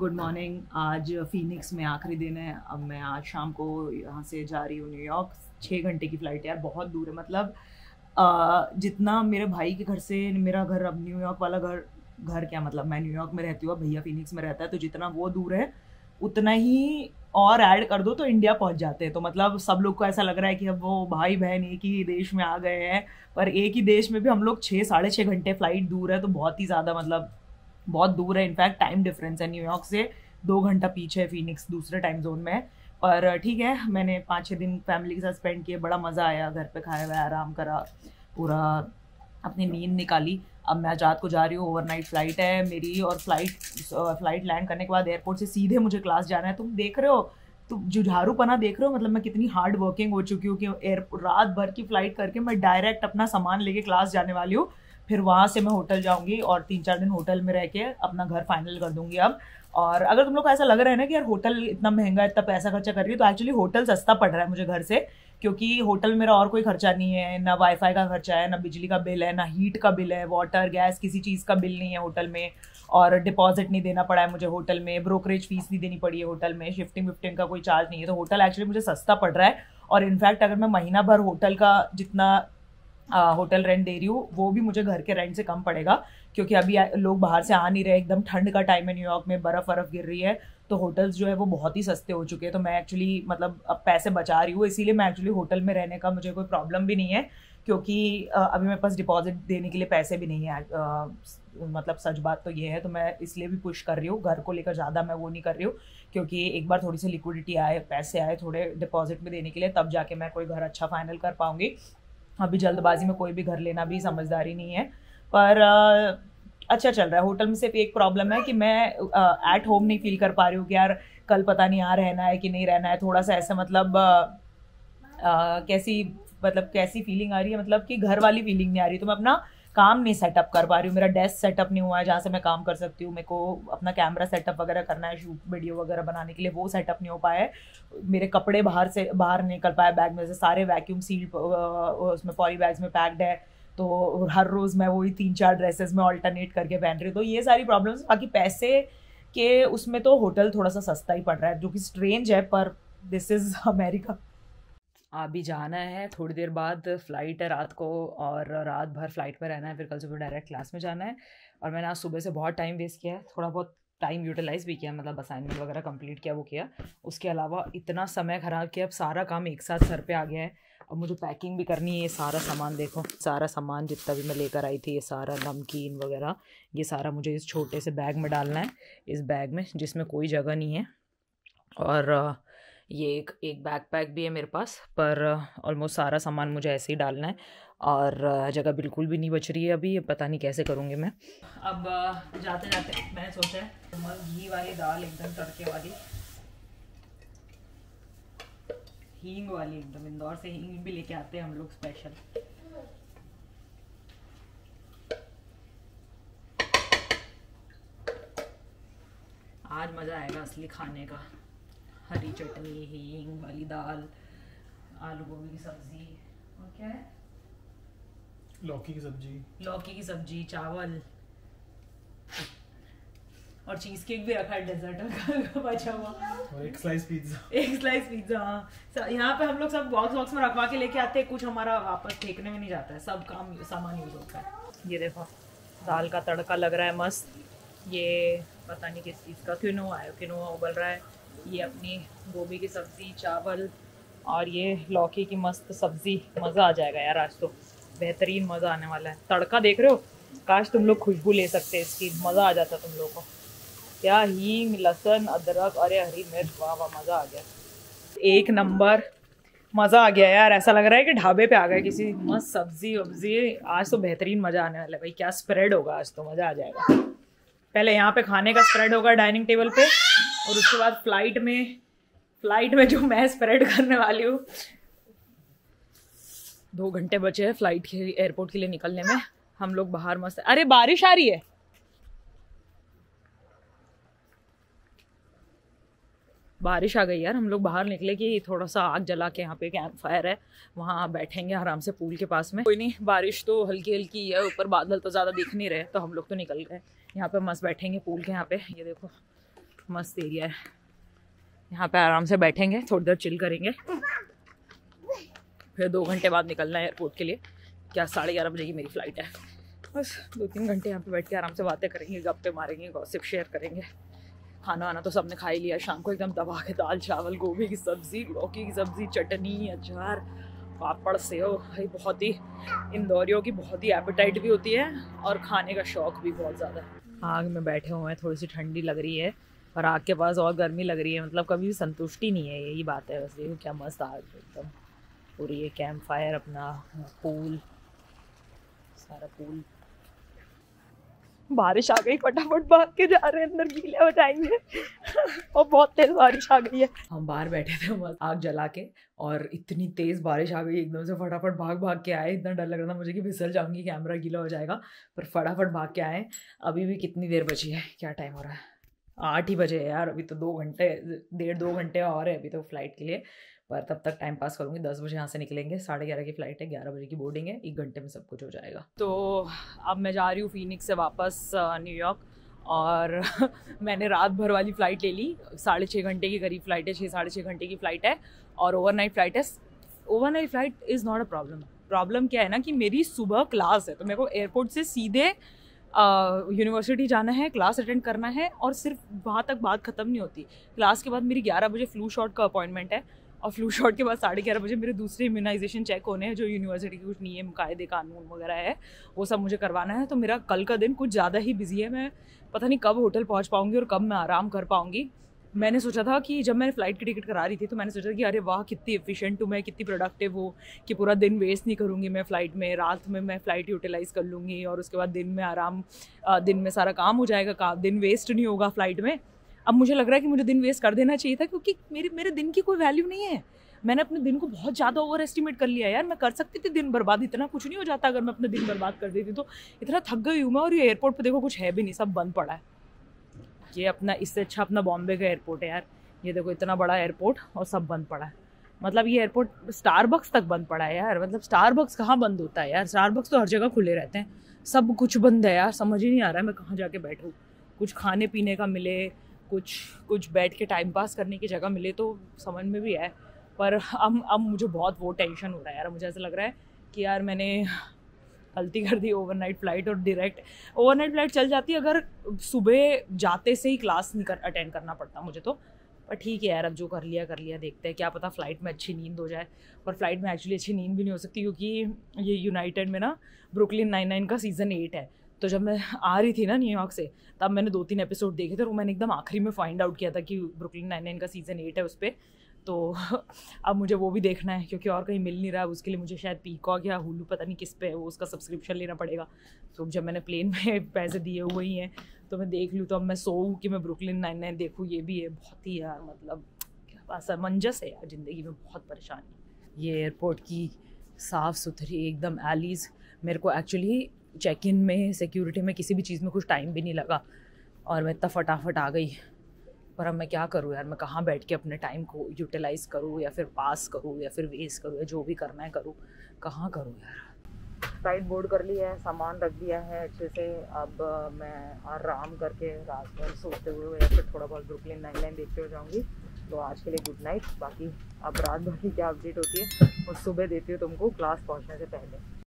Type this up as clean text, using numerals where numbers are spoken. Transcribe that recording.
Good morning. आज Phoenix में आखिरी दिन है। अब मैं आज शाम को यहाँ से जा रही हूँ न्यूयॉर्क। 6 घंटे की फ़्लाइट है यार, बहुत दूर है। मतलब जितना मेरे भाई के घर से मेरा घर, अब न्यूयॉर्क वाला घर, घर क्या मतलब, मैं न्यूयॉर्क में रहती हूँ, भैया फीनिक्स में रहता है, तो जितना वो दूर है उतना ही और ऐड कर दो तो इंडिया पहुँच जाते हैं। तो मतलब सब लोग को ऐसा लग रहा है कि अब वो भाई बहन एक ही देश में आ गए हैं, पर एक ही देश में भी हम लोग 6 साढ़े 6 घंटे फ़्लाइट दूर है, तो बहुत ही ज़्यादा मतलब बहुत दूर है। इनफैक्ट टाइम डिफरेंस है, न्यूयॉर्क से 2 घंटा पीछे है फीनिक्स, दूसरे टाइम जोन में है। पर ठीक है, मैंने 5-6 दिन फैमिली के साथ स्पेंड किए, बड़ा मज़ा आया, घर पे खाया हुआ, आराम करा, पूरा अपनी नींद निकाली। अब मैं रात को जा रही हूँ, ओवरनाइट फ़्लाइट है मेरी, और फ्लाइट लैंड करने के बाद एयरपोर्ट से सीधे मुझे क्लास जाना है। तुम देख रहे हो, तुम जुझारूपना देख रहे हो, मतलब मैं कितनी हार्ड वर्किंग हो चुकी हूँ कि रात भर की फ़्लाइट करके मैं डायरेक्ट अपना सामान लेके क्लास जाने वाली हूँ। फिर वहाँ से मैं होटल जाऊँगी और 3-4 दिन होटल में रह के अपना घर फाइनल कर दूँगी अब। और अगर तुम लोग को ऐसा लग रहा है ना कि यार होटल इतना महंगा है, इतना पैसा खर्चा कर रही है, तो एक्चुअली होटल सस्ता पड़ रहा है मुझे घर से, क्योंकि होटल मेरा और कोई खर्चा नहीं है, ना वाईफाई का खर्चा है, ना बिजली का बिल है, ना हीट का बिल है, वाटर गैस किसी चीज़ का बिल नहीं है होटल में। और डिपॉजिट नहीं देना पड़ा है मुझे होटल में, ब्रोकरेज फीस नहीं देनी पड़ी है होटल में, शिफ्टिंग विफ्टिंग का कोई चार्ज नहीं है, तो होटल एक्चुअली मुझे सस्ता पड़ रहा है। और इनफैक्ट अगर मैं महीना भर होटल का जितना होटल रेंट दे रही हूँ वो भी मुझे घर के रेंट से कम पड़ेगा, क्योंकि अभी लोग बाहर से आ नहीं रहे, एकदम ठंड का टाइम है न्यूयॉर्क में, बर्फ़ गिर रही है, तो होटल्स जो है वो बहुत ही सस्ते हो चुके हैं। तो मैं एक्चुअली मतलब अब पैसे बचा रही हूँ, इसीलिए मैं एक्चुअली होटल में रहने का मुझे कोई प्रॉब्लम भी नहीं है, क्योंकि अभी मेरे पास डिपॉजिट देने के लिए पैसे भी नहीं है। मतलब सच बात तो ये है, तो मैं इसलिए भी पुश कर रही हूँ, घर को लेकर ज़्यादा मैं वो नहीं कर रही हूँ, क्योंकि एक बार थोड़ी सी लिक्विडिटी आए, पैसे आए थोड़े डिपॉजिट में देने के लिए, तब जाके मैं कोई घर अच्छा फाइनल कर पाऊँगी। अभी जल्दबाजी में कोई भी घर लेना भी समझदारी नहीं है। पर अच्छा चल रहा है। होटल में सिर्फ एक प्रॉब्लम है कि मैं एट होम नहीं फील कर पा रही हूँ कि यार कल पता नहीं यहाँ रहना है कि नहीं रहना है, थोड़ा सा ऐसा मतलब कैसी फीलिंग आ रही है, मतलब कि घर वाली फीलिंग नहीं आ रही। तो मैं अपना काम नहीं सेटअप कर पा रही हूँ, मेरा डेस्क सेटअप नहीं हुआ है जहाँ से मैं काम कर सकती हूँ, मेरे को अपना कैमरा सेटअप वगैरह करना है, शूट वीडियो वगैरह बनाने के लिए, वो सेटअप नहीं हो पाया है। मेरे कपड़े बाहर नहीं निकल पाए बैग में से, सारे वैक्यूम सील्ड उसमें पॉली बैग्स में पैक्ड है, तो हर रोज़ मैं वही 3-4 ड्रेसेस में ऑल्टरनेट करके पहन रही हूँ। तो ये सारी प्रॉब्लम्स, बाकी पैसे के उसमें तो होटल थोड़ा सा सस्ता ही पड़ रहा है, जो कि स्ट्रेंज है, पर दिस इज़ अमेरिका। अभी जाना है, थोड़ी देर बाद फ़्लाइट है रात को, और रात भर फ़्लाइट में रहना है, फिर कल सुबह डायरेक्ट क्लास में जाना है। और मैंने आज सुबह से बहुत टाइम वेस्ट किया है, थोड़ा बहुत टाइम यूटिलाइज़ भी किया, मतलब असाइनमेंट वगैरह कंप्लीट किया, वो किया। उसके अलावा इतना समय ख़राब किया, अब सारा काम एक साथ सर पे आ गया है। अब मुझे पैकिंग भी करनी है, ये सारा सामान देखो, सारा सामान जितना भी मैं लेकर आई थी, ये सारा नमकीन वगैरह, ये सारा मुझे इस छोटे से बैग में डालना है, इस बैग में जिसमें कोई जगह नहीं है। और ये एक बैकपैक भी है मेरे पास, पर ऑलमोस्ट सारा सामान मुझे ऐसे ही डालना है, और जगह बिल्कुल भी नहीं बच रही है अभी, पता नहीं कैसे करूँगी मैं। अब जाते जाते मैंने सोचा है घी वाली दाल, एकदम तड़के वाली, हींग वाली, एकदम इंदौर से हींग भी लेके आते हैं हम लोग स्पेशल। आज मज़ा आएगा असली खाने का। हरी चटनी, हींग वाली दाल, आलू गोभी की सब्जी, और क्या है, लौकी की सब्जी, चावल, और चीज़ केक भी रखा है डेजर्ट का बचा हुआ, और एक स्लाइस पिज्ज़ा। हाँ, यहाँ पे हम लोग सब बॉक्स में रखवा के लेके आते हैं, कुछ हमारा वापस फेंकने में नहीं जाता है, सब सामान यूज़ होता है। ये देखो दाल का तड़का लग रहा है मस्त, ये पता नहीं किस चीज़ का, किनोआ उबल रहा है, ये अपनी गोभी की सब्ज़ी, चावल, और ये लौकी की मस्त सब्ज़ी। मज़ा आ जाएगा यार, आज तो बेहतरीन मज़ा आने वाला है। तड़का देख रहे हो, काश तुम लोग खुशबू ले सकते इसकी, मज़ा आ जाता तुम लोगों को। क्या हींग, लहसुन, अदरक, अरे हरी मिर्च, वाह वाह, मज़ा आ गया, एक नंबर, मज़ा आ गया यार। ऐसा लग रहा है कि ढाबे पे आ गए किसी, मस्त सब्ज़ी वब्ज़ी। आज तो बेहतरीन मज़ा आने वाला है भाई, क्या स्प्रेड होगा आज, तो मज़ा आ जाएगा। पहले यहाँ पे खाने का स्प्रेड होगा डाइनिंग टेबल पे, और उसके बाद फ्लाइट में जो मैं स्प्रेड करने वाली हूँ। 2 घंटे बचे हैं फ्लाइट के एयरपोर्ट के लिए निकलने में, हम लोग बाहर मस्त। अरे बारिश आ रही है, बारिश आ गई यार। हम लोग बाहर निकले कि थोड़ा सा आग जला के, यहाँ पे कैंप फायर है, वहाँ बैठेंगे आराम से पूल के पास में। कोई नहीं, बारिश तो हल्की हल्की है, ऊपर बादल तो ज़्यादा दिख नहीं रहे, तो हम लोग तो निकल गए। यहाँ पे मस्त बैठेंगे पूल के यहाँ पे, ये देखो मस्त एरिया है, यहाँ पे आराम से बैठेंगे, थोड़ी देर चिल करेंगे, फिर 2 घंटे बाद निकलना है एयरपोर्ट के लिए। क्या 11:30 बजे की मेरी फ़्लाइट है। बस 2-3 घंटे यहाँ पे बैठ के आराम से बातें करेंगे, गप्पे मारेंगे, गॉसिप शेयर करेंगे। खाना वाना तो सबने खा ही लिया, शाम को एकदम दबा के दाल चावल, गोभी की सब्ज़ी, लौकी की सब्ज़ी, चटनी, अचार, पापड़, सेव। भाई बहुत ही इंदौरियों की बहुत ही एपेटाइट भी होती है और खाने का शौक़ भी बहुत ज़्यादा है। आग में बैठे हुए हैं, थोड़ी सी ठंडी लग रही है और आग के पास और गर्मी लग रही है, मतलब कभी भी संतुष्टि नहीं है, यही बात है। बस देखो क्या मस्त आग एकदम पूरी, ये कैंप फायर, अपना पूल, सारा पूल। बारिश आ गई, फटाफट भाग के जा रहे हैं अंदर, गीले हो जाएंगे और बहुत तेज बारिश आ गई है। हम बाहर बैठे थे बस आग जला के और इतनी तेज बारिश आ गई, एकदम से फटाफट भाग के आए। इतना डर लग रहा था मुझे कि फिसल जाऊंगी, कैमरा गीला हो जाएगा, पर फटाफट भाग के आए। अभी भी कितनी देर बची है, क्या टाइम हो रहा है, 8 ही बजे है यार। अभी तो 2 घंटे, 1.5-2 घंटे और है अभी तो फ्लाइट के लिए, पर तब तक टाइम पास करूँगी। 10 बजे यहाँ से निकलेंगे, 11:30 की फ़्लाइट है, 11 बजे की बोर्डिंग है, 1 घंटे में सब कुछ हो जाएगा। तो अब मैं जा रही हूँ फीनिक्स से वापस न्यूयॉर्क, और मैंने रात भर वाली फ़्लाइट ले ली, 6.5 घंटे की करीब फ़्लाइट है, 6-6.5 घंटे की फ़्लाइट है और ओवरनाइट फ़्लाइट है। Overnight flight is not a problem. Problem क्या है ना कि मेरी सुबह क्लास है, तो मेरे को एयरपोर्ट से सीधे यूनिवर्सिटी जाना है, क्लास अटेंड करना है और सिर्फ वहाँ तक बात ख़त्म नहीं होती। क्लास के बाद मेरी 11 बजे फ्लू शॉट का अपॉइंटमेंट है और फ्लू शॉट के बाद 11:30 बजे मेरे दूसरे इम्यूनाइजेशन चेक होने हैं, जो यूनिवर्सिटी के कुछ नियम कायदे कानून वगैरह है वो सब मुझे करवाना है। तो मेरा कल का दिन कुछ ज़्यादा ही बिजी है, मैं पता नहीं कब होटल पहुँच पाऊँगी और कब मैं आराम कर पाऊँगी। मैंने सोचा था कि जब मैंने फ़्लाइट की टिकट करा रही थी तो मैंने सोचा कि अरे वाह कितनी एफिशिएंट हूँ मैं, कितनी प्रोडक्टिव हूँ कि पूरा दिन वेस्ट नहीं करूँगी मैं फ़्लाइट में, रात में मैं फ़्लाइट यूटिलाइज़ कर लूँगी और उसके बाद दिन में आराम, दिन में सारा काम हो जाएगा, दिन वेस्ट नहीं होगा फ़्लाइट में। अब मुझे लग रहा है कि मुझे दिन वेस्ट कर देना चाहिए था, क्योंकि मेरे दिन की कोई वैल्यू नहीं है। मैंने अपने दिन को बहुत ज़्यादा ओवर एस्टिमेट कर लिया यार। मैं कर सकती थी दिन बर्बाद, इतना कुछ नहीं हो जाता अगर मैं अपना दिन बर्बाद कर देती तो। इतना थक गई हूँ मैं, और ये एयरपोर्ट पे देखो कुछ है भी नहीं, सब बंद पड़ा है। ये अपना, इससे अच्छा अपना बॉम्बे का एयरपोर्ट है यार। ये देखो इतना बड़ा एयरपोर्ट और सब बंद पड़ा है। मतलब ये एयरपोर्ट, स्टारबक्स तक बंद पड़ा है यार। मतलब स्टारबक्स कहाँ बंद होता है यार, स्टारबक्स तो हर जगह खुले रहते हैं, सब कुछ बंद है यार। समझ ही नहीं आ रहा है मैं कहाँ जाके बैठूँ, कुछ खाने पीने का मिले, कुछ बैठ के टाइम पास करने की जगह मिले तो समझ में भी आए। पर अब मुझे बहुत वो टेंशन हो रहा है यार। मुझे ऐसा लग रहा है कि यार मैंने गलती कर दी ओवरनाइट फ़्लाइट, और डायरेक्ट ओवरनाइट फ़्लाइट चल जाती अगर सुबह जाते से ही क्लास नहीं अटेंड करना पड़ता मुझे तो। पर ठीक है यार, अब जो कर लिया देखते हैं, क्या पता फ़्लाइट में अच्छी नींद हो जाए। पर फ्लाइट में एक्चुअली अच्छी नींद भी नहीं हो सकती, क्योंकि ये यूनाइटेड में ना ब्रुकलिन 99 का सीज़न 8 है। तो जब मैं आ रही थी ना न्यूयॉर्क से, तब मैंने 2-3 एपिसोड देखे थे और मैंने एकदम आखिरी में फाइंड आउट किया था कि ब्रुकलिन 99 का सीज़न 8 है उस पर। तो अब मुझे वो भी देखना है, क्योंकि और कहीं मिल नहीं रहा है। उसके लिए मुझे शायद पीकॉक या हुलू, पता नहीं किस पे है वो, उसका सब्सक्रिप्शन लेना पड़ेगा। तो जब मैंने प्लेन में पैसे दिए हुए ही हैं तो मैं देख लूँ। तो अब मैं सोऊँ कि मैं ब्रुकलिन 99 देखूँ, ये भी है बहुत ही यार, मतलब असमंजस है यार ज़िंदगी में, बहुत परेशानी। ये एयरपोर्ट की साफ़ सुथरी एकदम एलीज़, मेरे को एक्चुअली चेक इन में, सिक्योरिटी में, किसी भी चीज़ में कुछ टाइम भी नहीं लगा और मैं इतना फटाफट आ गई। पर अब मैं क्या करूँ यार, मैं कहाँ बैठ के अपने टाइम को यूटिलाइज़ करूँ, या फिर पास करूँ, या फिर वेस्ट करूँ, या जो भी करना है करूँ, कहाँ करूँ यार। फ्लाइट बोर्ड कर लिया है, सामान रख दिया है अच्छे से। अब मैं आराम करके रात भर सोते हुए या फिर थोड़ा बहुत ब्रुकलिन 99 देखते हुए जाऊँगी। तो आज के लिए गुड नाइट। बाकी अब रात भर की क्या अपडेट होती है और सुबह देती हूँ तुमको क्लास पहुँचने से पहले।